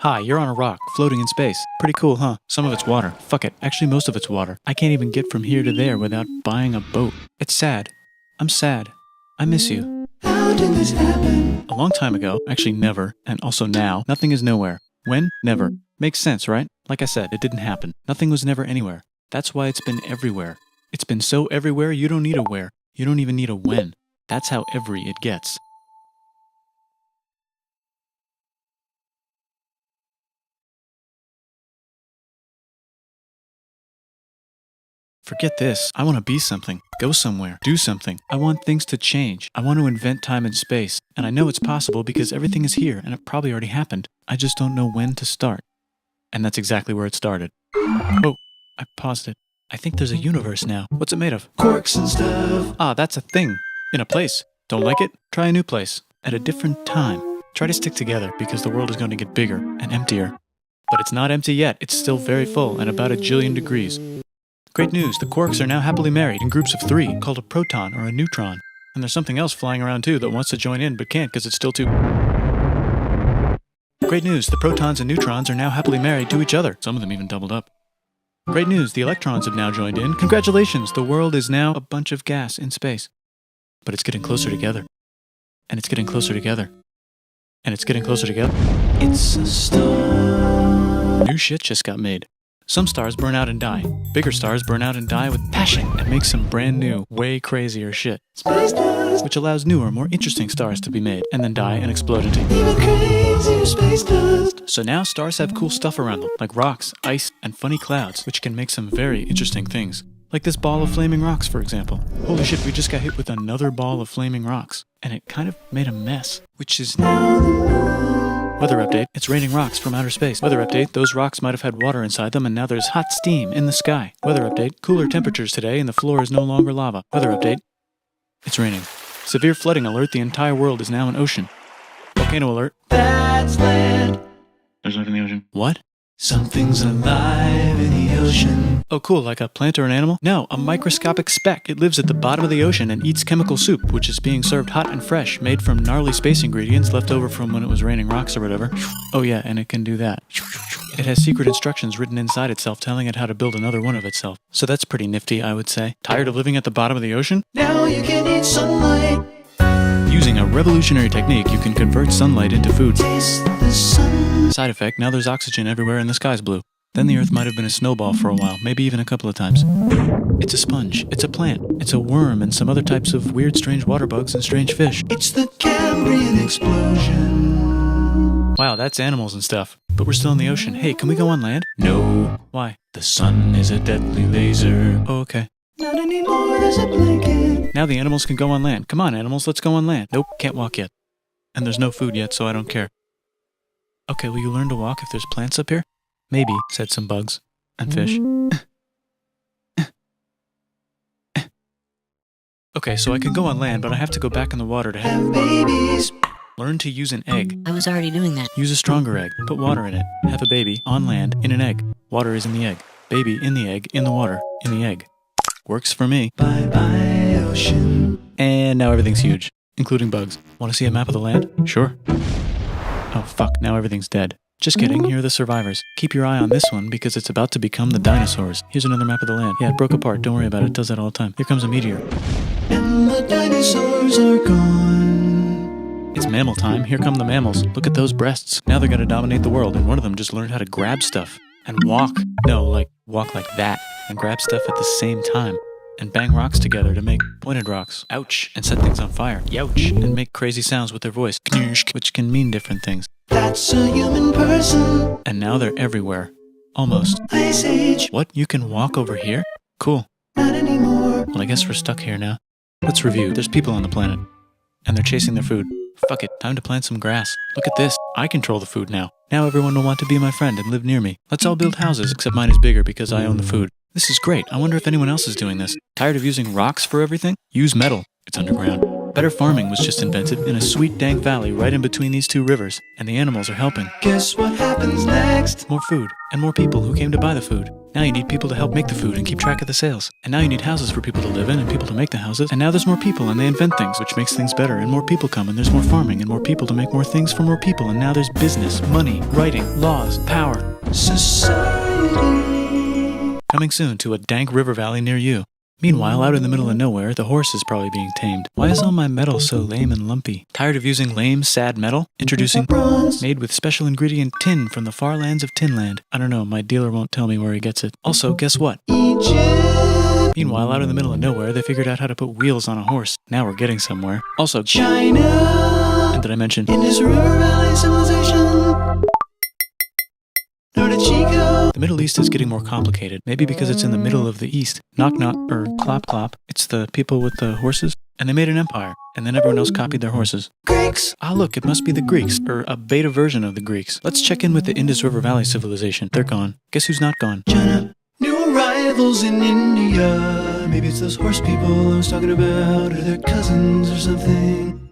Hi, you're on a rock, floating in space. Pretty cool, huh? Some of it's water. Fuck it. Actually, most of it's water. I can't even get from here to there without buying a boat. It's sad. I'm sad. I miss you. How did this happen? A long time ago, actually never, and also now, nothing is nowhere. When? Never. Makes sense, right? Like I said, it didn't happen. Nothing was never anywhere. That's why it's been everywhere. It's been so everywhere you don't need a where. You don't even need a when. That's how every it gets. Forget this. I want to be something. Go somewhere. Do something. I want things to change. I want to invent time and space. And I know it's possible because everything is here and it probably already happened. I just don't know when to start. And that's exactly where it started. Oh, I paused it. I think there's a universe now. What's it made of? Quarks and stuff. Ah, that's a thing. In a place. Don't like it? Try a new place. At a different time. Try to stick together because the world is going to get bigger and emptier. But it's not empty yet. It's still very full and about 1 jillion degrees. Great news, the quarks are now happily married in groups of 3, called a proton or a neutron. And there's something else flying around too that wants to join in but can't because it's still too... Great news, the protons and neutrons are now happily married to each other. Some of them even doubled up. Great news, the electrons have now joined in. Congratulations, the world is now a bunch of gas in space. But it's getting closer together. And it's getting closer together. And it's getting closer together. It's a star. New shit just got made. Some stars burn out and die. Bigger stars burn out and die with passion and make some brand new, way crazier shit. Space dust. Which allows newer, more interesting stars to be made and then die and explode into. Even crazier space dust. So now stars have cool stuff around them, like rocks, ice, and funny clouds, which can make some very interesting things. Like this ball of flaming rocks, for example. Holy shit, we just got hit with another ball of flaming rocks. And it kind of made a mess, which is now the moon. Weather update, it's raining rocks from outer space. Weather update, those rocks might have had water inside them and now there's hot steam in the sky. Weather update, cooler temperatures today and the floor is no longer lava. Weather update, it's raining. Severe flooding alert, the entire world is now an ocean. Volcano alert. That's land. There's life in the ocean. What? Something's alive in the ocean. Oh cool, like a plant or an animal? No, a microscopic speck. It lives at the bottom of the ocean and eats chemical soup, which is being served hot and fresh, made from gnarly space ingredients left over from when it was raining rocks or whatever. Oh yeah, and it can do that. It has secret instructions written inside itself telling it how to build another one of itself. So that's pretty nifty, I would say. Tired of living at the bottom of the ocean? Now you can eat sunlight. Using a revolutionary technique, you can convert sunlight into food. Taste the sun. Side effect, now there's oxygen everywhere and the sky's blue. Then the Earth might have been a snowball for a while, maybe even a couple of times. It's a sponge, it's a plant, it's a worm and some other types of weird strange water bugs and strange fish. It's the Cambrian explosion. Wow, that's animals and stuff. But we're still in the ocean. Hey, can we go on land? No. Why? The sun is a deadly laser. Oh, okay. Not anymore, there's a blanket. Now the animals can go on land. Come on, animals, let's go on land. Nope, can't walk yet. And there's no food yet, so I don't care. Okay, will you learn to walk if there's plants up here? Maybe, said some bugs. And fish. Okay, so I can go on land, but I have to go back in the water to Have babies. learn to use an egg. I was already doing that. Use a stronger egg. Put water in it. Have a baby on land in an egg. Water is in the egg. Baby in the egg, in the water, in the egg. Works for me. Bye bye, ocean. And now everything's huge, including bugs. Want to see a map of the land? Sure. Oh fuck, now everything's dead. Just kidding, here are the survivors. Keep your eye on this one because it's about to become the dinosaurs. Here's another map of the land. Yeah, it broke apart, don't worry about it, it does that all the time. Here comes a meteor. And the dinosaurs are gone. It's mammal time, here come the mammals. Look at those breasts. Now they're gonna dominate the world and one of them just learned how to grab stuff. And walk. No, like, walk like that. And grab stuff at the same time. And bang rocks together to make pointed rocks. Ouch. And set things on fire. Youch. And make crazy sounds with their voice. Knirsch, which can mean different things. That's a human person. And now they're everywhere. Almost. Ice Age. What? You can walk over here? Cool. Not anymore. Well, I guess we're stuck here now. Let's review. There's people on the planet. And they're chasing their food. Fuck it. Time to plant some grass. Look at this. I control the food now. Now everyone will want to be my friend and live near me. Let's all build houses, except mine is bigger because I own the food. This is great. I wonder if anyone else is doing this. Tired of using rocks for everything? Use metal. It's underground. Better farming was just invented in a sweet dank valley right in between these two rivers, and the animals are helping. Guess what happens next? More food, and more people who came to buy the food. Now you need people to help make the food and keep track of the sales. And now you need houses for people to live in and people to make the houses. And now there's more people and they invent things, which makes things better. And more people come and there's more farming and more people to make more things for more people. And now there's business, money, writing, laws, power. Society. Coming soon to a dank river valley near you. Meanwhile, out in the middle of nowhere, the horse is probably being tamed. Why is all my metal so lame and lumpy? Tired of using lame, sad metal? Introducing bronze, made with special ingredient tin from the far lands of Tinland. I don't know, my dealer won't tell me where he gets it. Also, guess what? Egypt. Meanwhile, out in the middle of nowhere, they figured out how to put wheels on a horse. Now we're getting somewhere. Also, China. and did I mention? Indus River Valley Civilization. Norte Chico. The Middle East is getting more complicated, maybe because it's in the middle of the East. Knock knock, or clop clop. It's the people with the horses. And they made an empire, and then everyone else copied their horses. Greeks. Ah look, it must be the Greeks, or a beta version of the Greeks. Let's check in with the Indus River Valley civilization. They're gone. Guess who's not gone? China. New arrivals in India. Maybe it's those horse people I was talking about, or their cousins or something.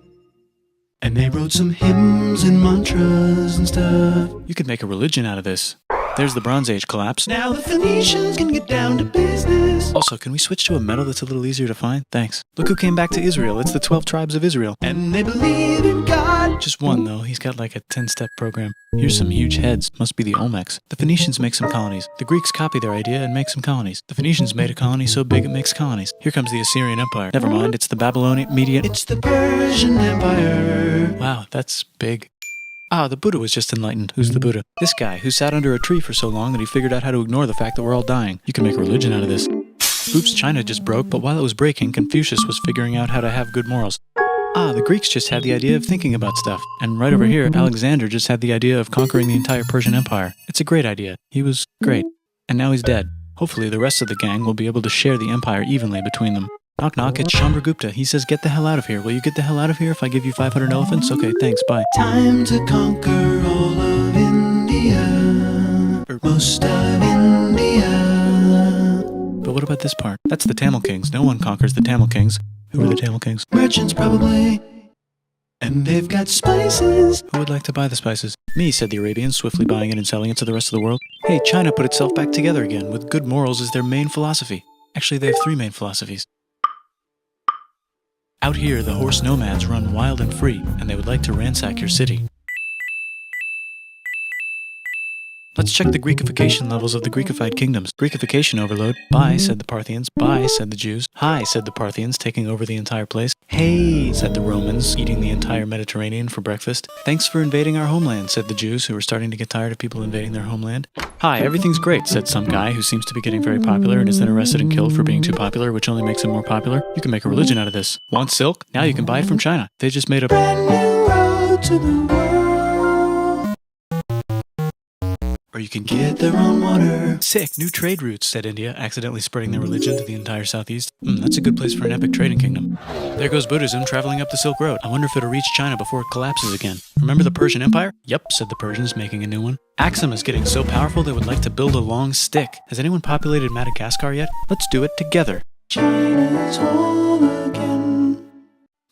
And they wrote some hymns and mantras and stuff. You could make a religion out of this. There's the Bronze Age collapse. Now the Phoenicians can get down to business. Also, can we switch to a metal that's a little easier to find? Thanks. Look who came back to Israel. It's the 12 tribes of Israel. And they believe in God. Just one, though. He's got like a 10-step program. Here's some huge heads. Must be the Olmecs. The Phoenicians make some colonies. The Greeks copy their idea and make some colonies. The Phoenicians made a colony so big it makes colonies. Here comes the Assyrian Empire. Never mind, it's the Babylonian Median. It's the Persian Empire. Wow, that's big. Ah, the Buddha was just enlightened. Who's the Buddha? This guy, who sat under a tree for so long that he figured out how to ignore the fact that we're all dying. You can make a religion out of this. Oops, China just broke, but while it was breaking, Confucius was figuring out how to have good morals. Ah, the Greeks just had the idea of thinking about stuff. And right over here, Alexander just had the idea of conquering the entire Persian Empire. It's a great idea. He was great. And now he's dead. Hopefully the rest of the gang will be able to share the empire evenly between them. Knock knock, it's Chandragupta. He says, get the hell out of here. Will you get the hell out of here if I give you 500 elephants? Okay, thanks, bye. Time to conquer all of India. Or most of India. But what about this part? That's the Tamil Kings. No one conquers the Tamil Kings. Who are the Tamil Kings? Merchants probably. And they've got spices. Who would like to buy the spices? Me, said the Arabians, swiftly buying it and selling it to the rest of the world. Hey, China put itself back together again, with good morals as their main philosophy. Actually, they have 3 main philosophies. Out here, the horse nomads run wild and free, and they would like to ransack your city. Let's check the Greekification levels of the Greekified kingdoms. Greekification overload. Bye, said the Parthians. Bye, said the Jews. Hi, said the Parthians, taking over the entire place. Hey, said the Romans, eating the entire Mediterranean for breakfast. Thanks for invading our homeland, said the Jews, who were starting to get tired of people invading their homeland. Hi, everything's great, said some guy who seems to be getting very popular and is then arrested and killed for being too popular, which only makes him more popular. You can make a religion out of this. Want silk? Now you can buy it from China. They just made a Brand new road to the world. Or you can Get their own water. Sick, new trade routes, said India, accidentally spreading their religion to the entire southeast. That's a good place for an epic trading kingdom. There goes Buddhism traveling up the Silk Road. I wonder if it'll reach China before it collapses again. Remember the Persian Empire? Yep, said the Persians, making a new one. Axum is getting so powerful they would like to build a long stick. Has anyone populated Madagascar yet? Let's do it together. China's home again.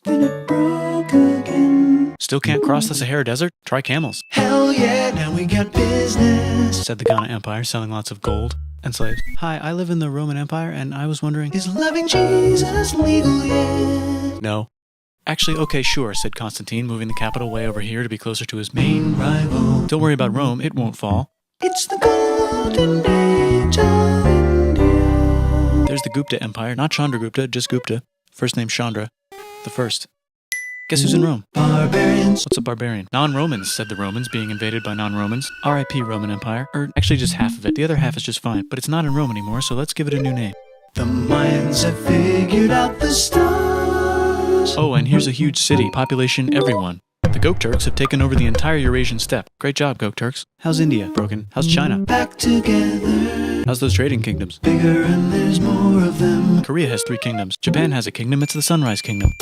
Then it broke again. Still can't cross the Sahara Desert? Try camels, Hell yeah, now we got business. said the Ghana Empire, selling lots of gold and slaves. Hi, I live in the Roman Empire, and I was wondering... Is loving Jesus legal yet? No. Actually, okay, sure, said Constantine, moving the capital way over here to be closer to his main rival. Don't worry about Rome, it won't fall. It's the golden age of India. There's the Gupta Empire, not Chandragupta, just Gupta. First name Chandra. The first. Guess who's in Rome? Barbarians. What's a barbarian? Non-Romans, said the Romans, being invaded by non-Romans. R.I.P. Roman Empire. Or actually just half of it. The other half is just fine. But it's not in Rome anymore, so let's give it a new name. The Mayans have figured out the stars. Oh, and here's a huge city. Population everyone. The Gokturks have taken over the entire Eurasian steppe. Great job, Gokturks. How's India? Broken. How's China? Back together. How's those trading kingdoms? Bigger and there's more of them. Korea has 3 kingdoms. Japan has a kingdom. It's the Sunrise Kingdom.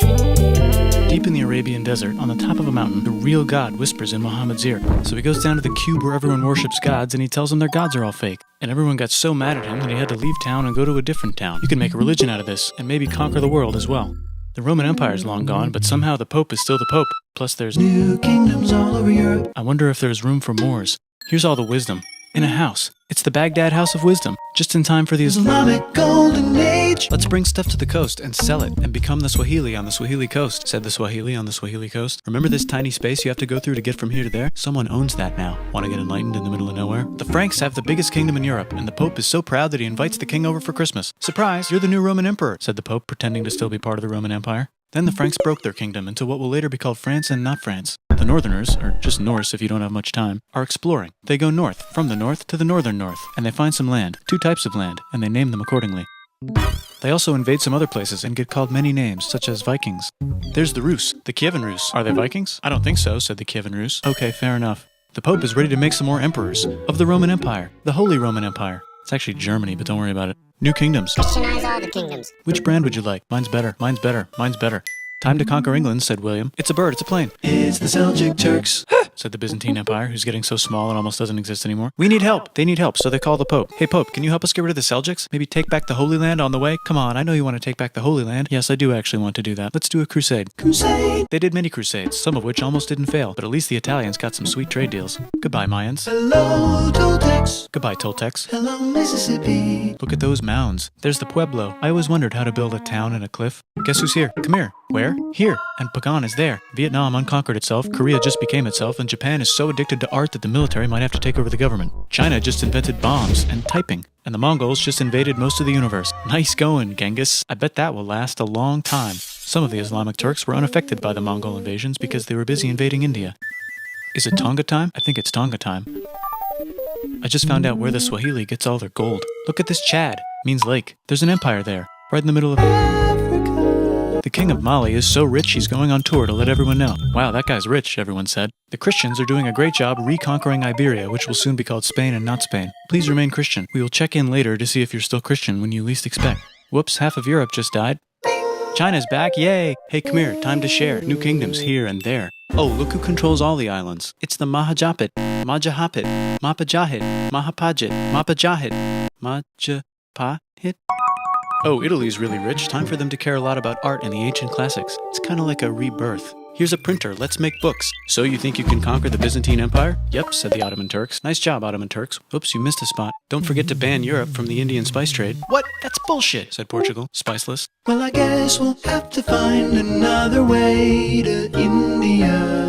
Deep in the Arabian desert, on the top of a mountain, the real God whispers in Muhammad's ear. So he goes down to the cube where everyone worships gods, and he tells them their gods are all fake. And everyone got so mad at him that he had to leave town and go to a different town. You can make a religion out of this, and maybe conquer the world as well. The Roman Empire is long gone, but somehow the Pope is still the Pope. Plus there's... New kingdoms all over Europe. I wonder if there's room for Moors. Here's all the wisdom. In a house. It's the Baghdad House of Wisdom, just in time for the Islamic Golden Age. Let's bring stuff to the coast and sell it and become the Swahili on the Swahili coast, said the Swahili on the Swahili coast. Remember this tiny space you have to go through to get from here to there? Someone owns that now. Want to get enlightened in the middle of nowhere? The Franks have the biggest kingdom in Europe, and the Pope is so proud that he invites the king over for Christmas. Surprise, you're the new Roman emperor, said the Pope, pretending to still be part of the Roman Empire. Then the Franks broke their kingdom into what will later be called France and not France. The Northerners, or just Norse if you don't have much time, are exploring. They go north, from the north to the northern north, and they find some land, 2 types of land, and they name them accordingly. They also invade some other places and get called many names, such as Vikings. There's the Rus, the Kievan Rus. Are they Vikings? I don't think so, said the Kievan Rus. Okay, fair enough. The Pope is ready to make some more emperors of the Roman Empire, the Holy Roman Empire. It's actually Germany, but don't worry about it. New kingdoms. Christianize all the kingdoms. Which brand would you like? Mine's better, mine's better, mine's better. Time to conquer England, said William. It's a bird, it's a plane. It's the Seljuk Turks. Said the Byzantine Empire, who's getting so small it almost doesn't exist anymore. We need help. They need help, so they call the Pope. Hey, Pope, can you help us get rid of the Seljuks? Maybe take back the Holy Land on the way? Come on, I know you want to take back the Holy Land. Yes, I do actually want to do that. Let's do a crusade. Crusade. They did many crusades, some of which almost didn't fail, but at least the Italians got some sweet trade deals. Goodbye, Mayans. Hello, Toltecs. Goodbye, Toltecs. Hello, Mississippi. Look at those mounds. There's the Pueblo. I always wondered how to build a town in a cliff. Guess who's here? Come here. Where? Here. And Pagan is there. Vietnam unconquered itself, Korea just became itself, and Japan is so addicted to art that the military might have to take over the government. China just invented bombs and typing. And the Mongols just invaded most of the universe. Nice going, Genghis. I bet that will last a long time. Some of the Islamic Turks were unaffected by the Mongol invasions because they were busy invading India. Is it Tonga time? I think it's Tonga time. I just found out where the Swahili gets all their gold. Look at this Chad. Means lake. There's an empire there. Right in the middle of Africa. The king of Mali is so rich he's going on tour to let everyone know. Wow, that guy's rich, everyone said. The Christians are doing a great job reconquering Iberia, which will soon be called Spain and not Spain. Please remain Christian. We will check in later to see if you're still Christian when you least expect. Whoops, half of Europe just died. China's back, yay! Hey, come here, time to share. New kingdoms here and there. Oh, look who controls all the islands. It's the Mahajapit, Majapahit, Mapajahit, Mahapajit, Mapajahit, Majapahit. Oh, Italy's really rich. Time for them to care a lot about art and the ancient classics. It's kind of like a rebirth. Here's a printer, let's make books. So you think you can conquer the Byzantine Empire? Yep, said the Ottoman Turks. Nice job, Ottoman Turks. Oops, you missed a spot. Don't forget to ban Europe from the Indian spice trade. What? That's bullshit, said Portugal, spiceless. Well, I guess we'll have to find another way to India.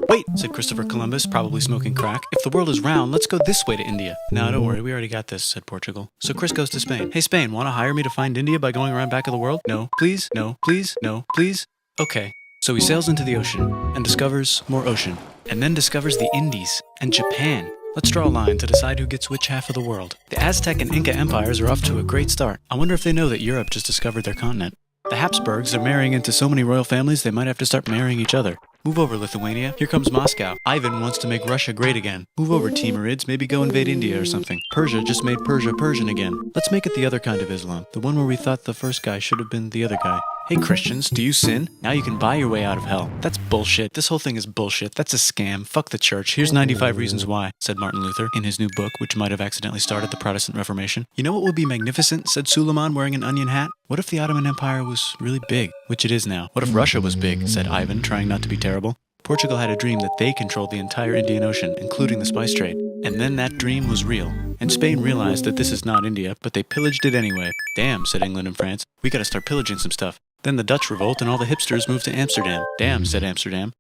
Wait, said Christopher Columbus, probably smoking crack. If the world is round, let's go this way to India. No, don't worry, we already got this, said Portugal. So Chris goes to Spain. Hey, Spain, want to hire me to find India by going around back of the world? No, please, no, please, no, please. Okay. So he sails into the ocean and discovers more ocean, and then discovers the Indies and Japan. Let's draw a line to decide who gets which half of the world. The Aztec and Inca empires are off to a great start. I wonder if they know that Europe just discovered their continent. The Habsburgs are marrying into so many royal families they might have to start marrying each other. Move over, Lithuania. Here comes Moscow. Ivan wants to make Russia great again. Move over, Timurids. Maybe go invade India or something. Persia just made Persia Persian again. Let's make it the other kind of Islam. The one where we thought the first guy should have been the other guy. Hey Christians, do you sin? Now you can buy your way out of hell. That's bullshit. This whole thing is bullshit. That's a scam. Fuck the church. Here's 95 reasons why, said Martin Luther in his new book, which might have accidentally started the Protestant Reformation. You know what would be magnificent, said Suleiman wearing an onion hat? What if the Ottoman Empire was really big, which it is now? What if Russia was big, said Ivan, trying not to be terrible. Portugal had a dream that they controlled the entire Indian Ocean, including the spice trade. And then that dream was real. And Spain realized that this is not India, but they pillaged it anyway. Damn, said England and France. We gotta start pillaging some stuff. Then the Dutch revolt and all the hipsters moved to Amsterdam. Damn, said Amsterdam.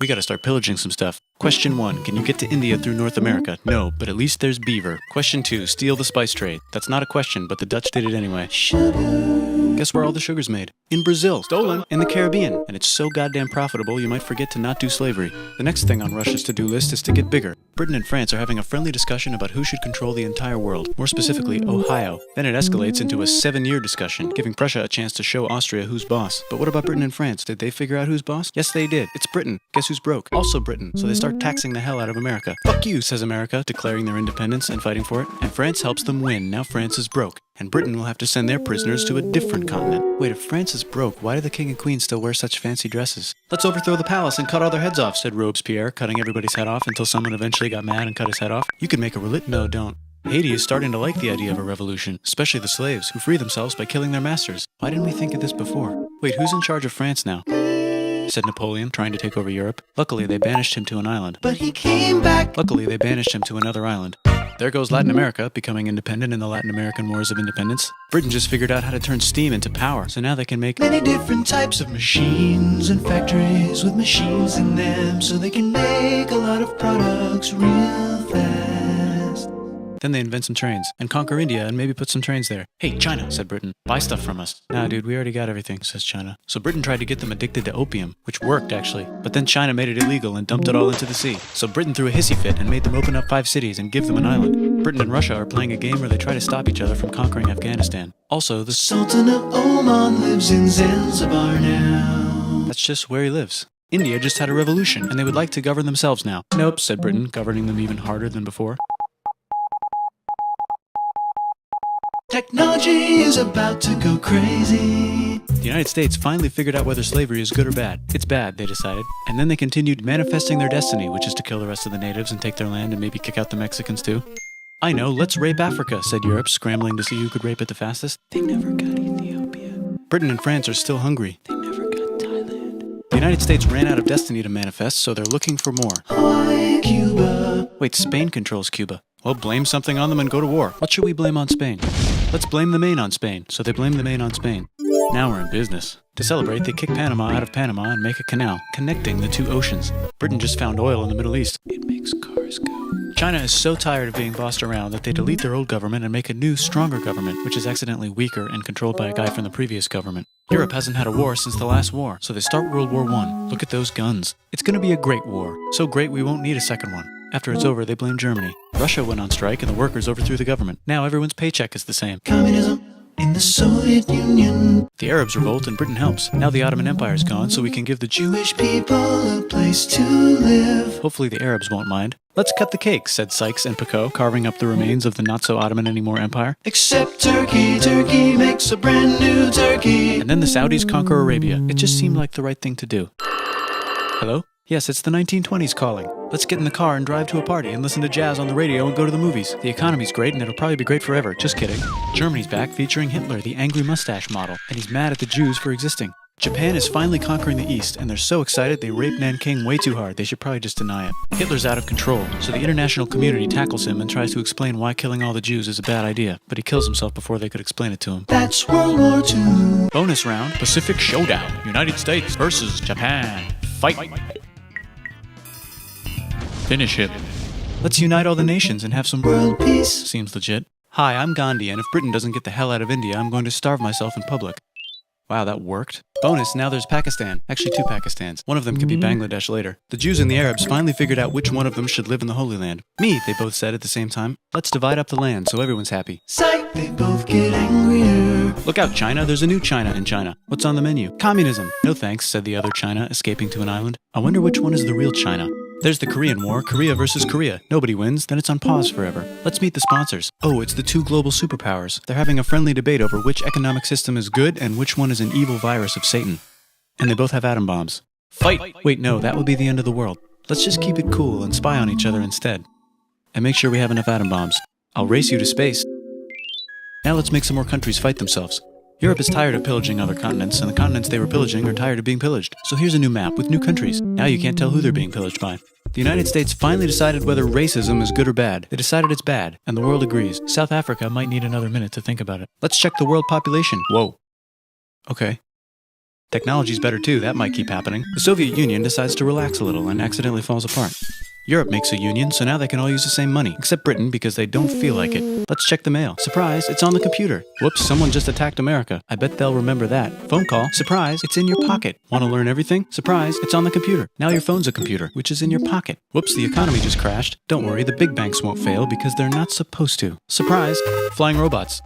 We gotta start pillaging some stuff. Question 1, can you get to India through North America? No, but at least there's beaver. Question 2, steal the spice trade. That's not a question, but the Dutch did it anyway. Guess where all the sugar's made? In Brazil. Stolen. In the Caribbean. And it's so goddamn profitable you might forget to not do slavery. The next thing on Russia's to-do list is to get bigger. Britain and France are having a friendly discussion about who should control the entire world, more specifically Ohio. Then it escalates into a 7-year discussion, giving Prussia a chance to show Austria who's boss. But what about Britain and France? Did they figure out who's boss? Yes, they did. It's Britain. Guess who's broke? Also Britain. So they start taxing the hell out of America. Fuck you, says America, declaring their independence and fighting for it. And France helps them win. Now France is broke. And Britain will have to send their prisoners to a different continent. Wait, if France is broke, why do the king and queen still wear such fancy dresses? Let's overthrow the palace and cut all their heads off, said Robespierre, cutting everybody's head off until someone eventually got mad and cut his head off. You could make a No, don't. Haiti is starting to like the idea of a revolution, especially the slaves, who free themselves by killing their masters. Why didn't we think of this before? Wait, who's in charge of France now? Said Napoleon, trying to take over Europe. Luckily, they banished him to an island. But he came back. Luckily, they banished him to another island. There goes Latin America, becoming independent in the Latin American Wars of Independence. Britain just figured out how to turn steam into power, so now they can make many different types of machines and factories with machines in them, so they can make a lot of products real fast. Then they invent some trains, and conquer India and maybe put some trains there. Hey, China, said Britain, buy stuff from us. Nah, dude, we already got everything, says China. So Britain tried to get them addicted to opium, which worked, actually. But then China made it illegal and dumped it all into the sea. So Britain threw a hissy fit and made them open up 5 cities and give them an island. Britain and Russia are playing a game where they try to stop each other from conquering Afghanistan. Also, the Sultan of Oman lives in Zanzibar now. That's just where he lives. India just had a revolution, and they would like to govern themselves now. Nope, said Britain, governing them even harder than before. Technology is about to go crazy. The United States finally figured out whether slavery is good or bad. It's bad, they decided. And then they continued manifesting their destiny, which is to kill the rest of the natives and take their land and maybe kick out the Mexicans too. I know, let's rape Africa, said Europe, scrambling to see who could rape it the fastest. They never got Ethiopia. Britain and France are still hungry. They never got Thailand. The United States ran out of destiny to manifest, so they're looking for more. Hawaii, Cuba. Wait, Spain controls Cuba. Well, blame something on them and go to war. What should we blame on Spain? Let's blame the Maine on Spain. So they blame the Maine on Spain. Now we're in business. To celebrate, they kick Panama out of Panama and make a canal, connecting the 2 oceans. Britain just found oil in the Middle East. It makes cars go. China is so tired of being bossed around that they delete their old government and make a new, stronger government, which is accidentally weaker and controlled by a guy from the previous government. Europe hasn't had a war since the last war, so they start World War I. Look at those guns. It's gonna be a great war. So great we won't need a second one. After it's over, they blame Germany. Russia went on strike and the workers overthrew the government. Now everyone's paycheck is the same. Communism in the Soviet Union. The Arabs revolt and Britain helps. Now the Ottoman Empire's gone, so we can give the Jewish people a place to live. Hopefully the Arabs won't mind. Let's cut the cake, said Sykes and Picot, carving up the remains of the not-so-Ottoman-anymore empire. Except Turkey. Turkey makes a brand new Turkey. And then the Saudis conquer Arabia. It just seemed like the right thing to do. Hello? Yes, it's the 1920s calling. Let's get in the car and drive to a party and listen to jazz on the radio and go to the movies. The economy's great and it'll probably be great forever. Just kidding. Germany's back featuring Hitler, the angry mustache model, and he's mad at the Jews for existing. Japan is finally conquering the East, and they're so excited they rape Nanking way too hard. They should probably just deny it. Hitler's out of control, so the international community tackles him and tries to explain why killing all the Jews is a bad idea, but he kills himself before they could explain it to him. That's World War II. Bonus round, Pacific Showdown. United States versus Japan. Fight. Finish him. Let's unite all the nations and have some World peace. Seems legit. Hi, I'm Gandhi, and if Britain doesn't get the hell out of India, I'm going to starve myself in public. Wow, that worked. Bonus, now there's Pakistan. Actually, 2 Pakistans. One of them could be Bangladesh later. The Jews and the Arabs finally figured out which one of them should live in the Holy Land. Me, they both said at the same time. Let's divide up the land so everyone's happy. Psych, they both get angrier. Look out, China. There's a new China in China. What's on the menu? Communism. No thanks, said the other China, escaping to an island. I wonder which one is the real China. There's the Korean War, Korea versus Korea. Nobody wins, then it's on pause forever. Let's meet the sponsors. Oh, it's the 2 global superpowers. They're having a friendly debate over which economic system is good and which one is an evil virus of Satan. And they both have atom bombs. Fight! Wait, no, that would be the end of the world. Let's just keep it cool and spy on each other instead. And make sure we have enough atom bombs. I'll race you to space. Now let's make some more countries fight themselves. Europe is tired of pillaging other continents, and the continents they were pillaging are tired of being pillaged. So here's a new map with new countries. Now you can't tell who they're being pillaged by. The United States finally decided whether racism is good or bad. They decided it's bad, and the world agrees. South Africa might need another minute to think about it. Let's check the world population. Whoa. Okay. Technology's better too, that might keep happening. The Soviet Union decides to relax a little and accidentally falls apart. Europe makes a union, so now they can all use the same money, except Britain because they don't feel like it. Let's check the mail. Surprise, it's on the computer. Whoops, someone just attacked America. I bet they'll remember that. Phone call. Surprise, it's in your pocket. Want to learn everything? Surprise, it's on the computer. Now your phone's a computer, which is in your pocket. Whoops, the economy just crashed. Don't worry, the big banks won't fail because they're not supposed to. Surprise, flying robots.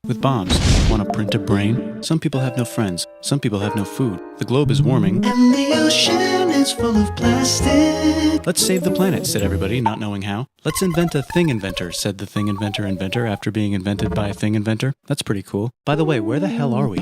With bombs. Want to print a brain? Some people have no friends. Some people have no food. The globe is warming. And the ocean is full of plastic. Let's save the planet, said everybody, not knowing how. Let's invent a thing inventor, said the thing inventor after being invented by a thing inventor. That's pretty cool. By the way, where the hell are we?